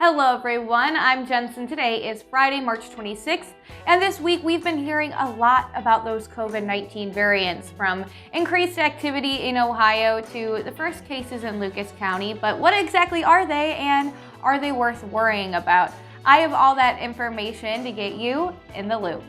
Hello everyone, I'm Jenson. Today is Friday, March 26th, and this week we've been hearing a lot about those COVID-19 variants, from increased activity in Ohio to the first cases in Lucas County. But what exactly are they, and are they worth worrying about? I have all that information to get you in the loop.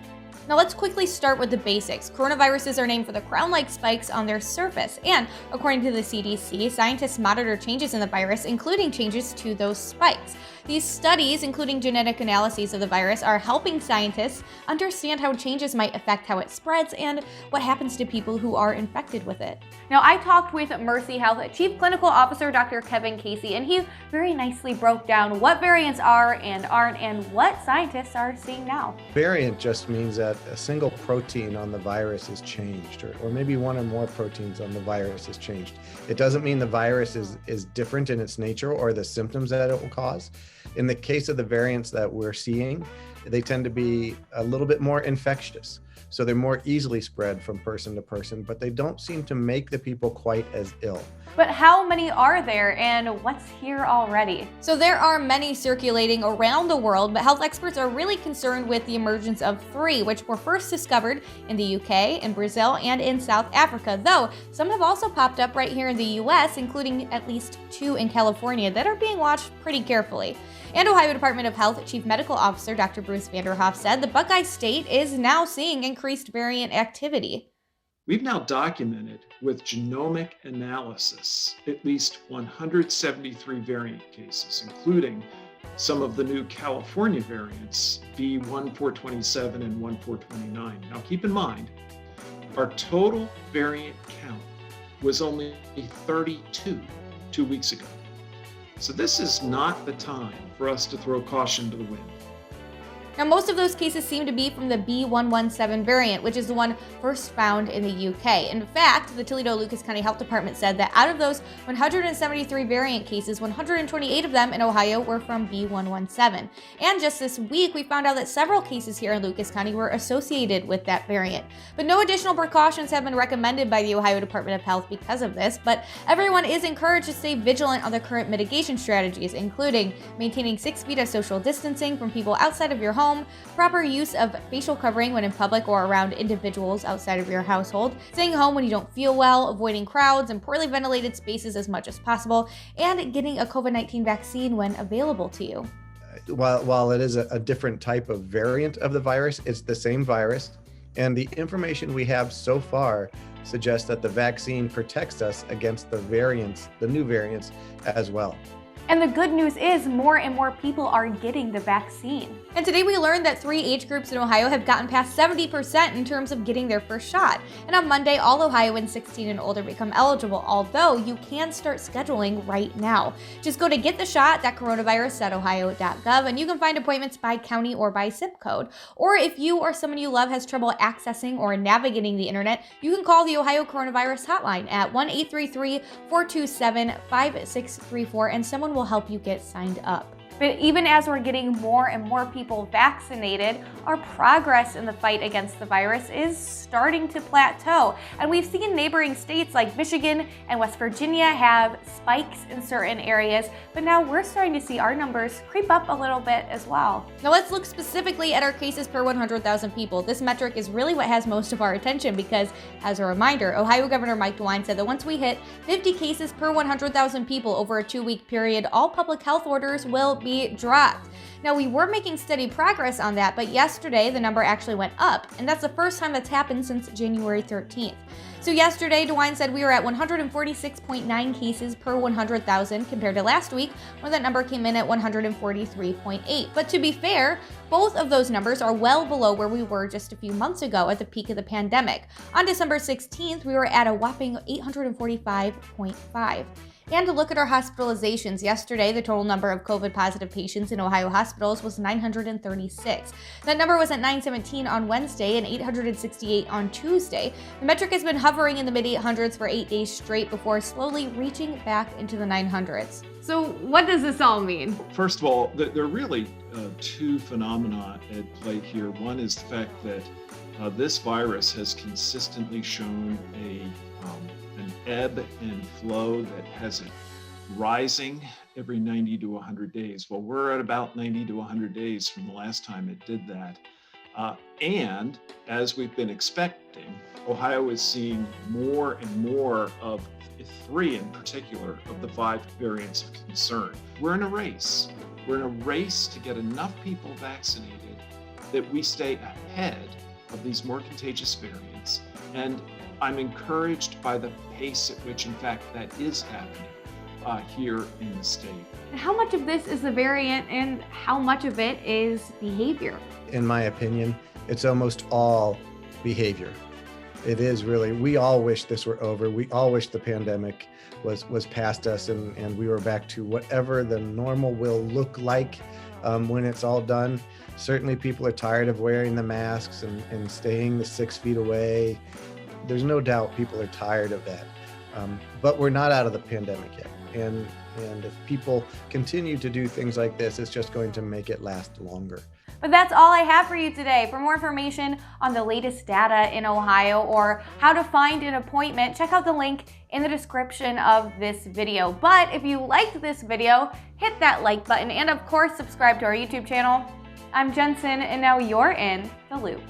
Now let's quickly start with the basics. Coronaviruses are named for the crown-like spikes on their surface, and according to the CDC, scientists monitor changes in the virus, including changes to those spikes. These studies, including genetic analyses of the virus, are helping scientists understand how changes might affect how it spreads and what happens to people who are infected with it. Now, I talked with Mercy Health Chief Clinical Officer Dr. Kevin Casey, and he very nicely broke down what variants are and aren't and what scientists are seeing now. Variant just means that a single protein on the virus is changed, or maybe one or more proteins on the virus is changed. It doesn't mean the virus is different in its nature or the symptoms that it will cause. In the case of the variants that we're seeing, they tend to be a little bit more infectious. So they're more easily spread from person to person, but they don't seem to make the people quite as ill. But how many are there, and what's here already? So there are many circulating around the world, but health experts are really concerned with the emergence of 3, which were first discovered in the UK, in Brazil, and in South Africa, though some have also popped up right here in the US, including at least 2 in California that are being watched pretty carefully. And Ohio Department of Health Chief Medical Officer Dr. Bruce Vanderhoff said the Buckeye State is now seeing increased variant activity. We've now documented with genomic analysis at least 173 variant cases, including some of the new California variants, B1427 and 1429. Now keep in mind, our total variant count was only 32 2 weeks ago. So this is not the time for us to throw caution to the wind. Now, most of those cases seem to be from the B117 variant, which is the one first found in the UK. In fact, the Toledo-Lucas County Health Department said that out of those 173 variant cases, 128 of them in Ohio were from B117. And just this week, we found out that several cases here in Lucas County were associated with that variant. But no additional precautions have been recommended by the Ohio Department of Health because of this, but everyone is encouraged to stay vigilant on the current mitigation strategies, including maintaining 6 feet of social distancing from people outside of your home, proper use of facial covering when in public or around individuals outside of your household, staying home when you don't feel well, avoiding crowds and poorly ventilated spaces as much as possible, and getting a COVID-19 vaccine when available to you. While it is a different type of variant of the virus, it's the same virus. And the information we have so far suggests that the vaccine protects us against the new variants as well. And the good news is more and more people are getting the vaccine. And today we learned that 3 age groups in Ohio have gotten past 70% in terms of getting their first shot. And on Monday, all Ohioans 16 and older become eligible, although you can start scheduling right now. Just go to gettheshot.coronavirus.ohio.gov and you can find appointments by county or by zip code. Or if you or someone you love has trouble accessing or navigating the internet, you can call the Ohio Coronavirus Hotline at 1-833-427-5634 and someone will help you get signed up. But even as we're getting more and more people vaccinated, our progress in the fight against the virus is starting to plateau. And we've seen neighboring states like Michigan and West Virginia have spikes in certain areas, but now we're starting to see our numbers creep up a little bit as well. Now let's look specifically at our cases per 100,000 people. This metric is really what has most of our attention because, as a reminder, Ohio Governor Mike DeWine said that once we hit 50 cases per 100,000 people over a 2-week period, all public health orders will be dropped. Now, we were making steady progress on that, but yesterday the number actually went up, and that's the first time that's happened since January 13th. So yesterday, DeWine said we were at 146.9 cases per 100,000 compared to last week when that number came in at 143.8. But to be fair, both of those numbers are well below where we were just a few months ago at the peak of the pandemic. On December 16th, we were at a whopping 845.5. And to look at our hospitalizations, yesterday the total number of COVID-positive patients in Ohio hospitals was 936. That number was at 917 on Wednesday and 868 on Tuesday. The metric has been hovering in the mid-800s for 8 days straight before slowly reaching back into the 900s. So what does this all mean? First of all, there are really 2 phenomena at play here. One is the fact that this virus has consistently shown an ebb and flow that hasn't rising every 90 to 100 days. Well, we're at about 90 to 100 days from the last time it did that. And as we've been expecting, Ohio is seeing more and more of 3 in particular of the 5 variants of concern. We're in a race. We're in a race to get enough people vaccinated that we stay ahead of these more contagious variants. And I'm encouraged by the pace at which, in fact, that is happening here in the state. How much of this is the variant and how much of it is behavior? In my opinion, it's almost all behavior. It is really, we all wish this were over. We all wish the pandemic was past us and we were back to whatever the normal will look like when it's all done. Certainly people are tired of wearing the masks and staying the 6 feet away. There's no doubt people are tired of that. But we're not out of the pandemic yet. And if people continue to do things like this, it's just going to make it last longer. But that's all I have for you today. For more information on the latest data in Ohio or how to find an appointment, check out the link in the description of this video. But if you liked this video, hit that like button and of course subscribe to our YouTube channel. I'm Jensen and now you're in the loop.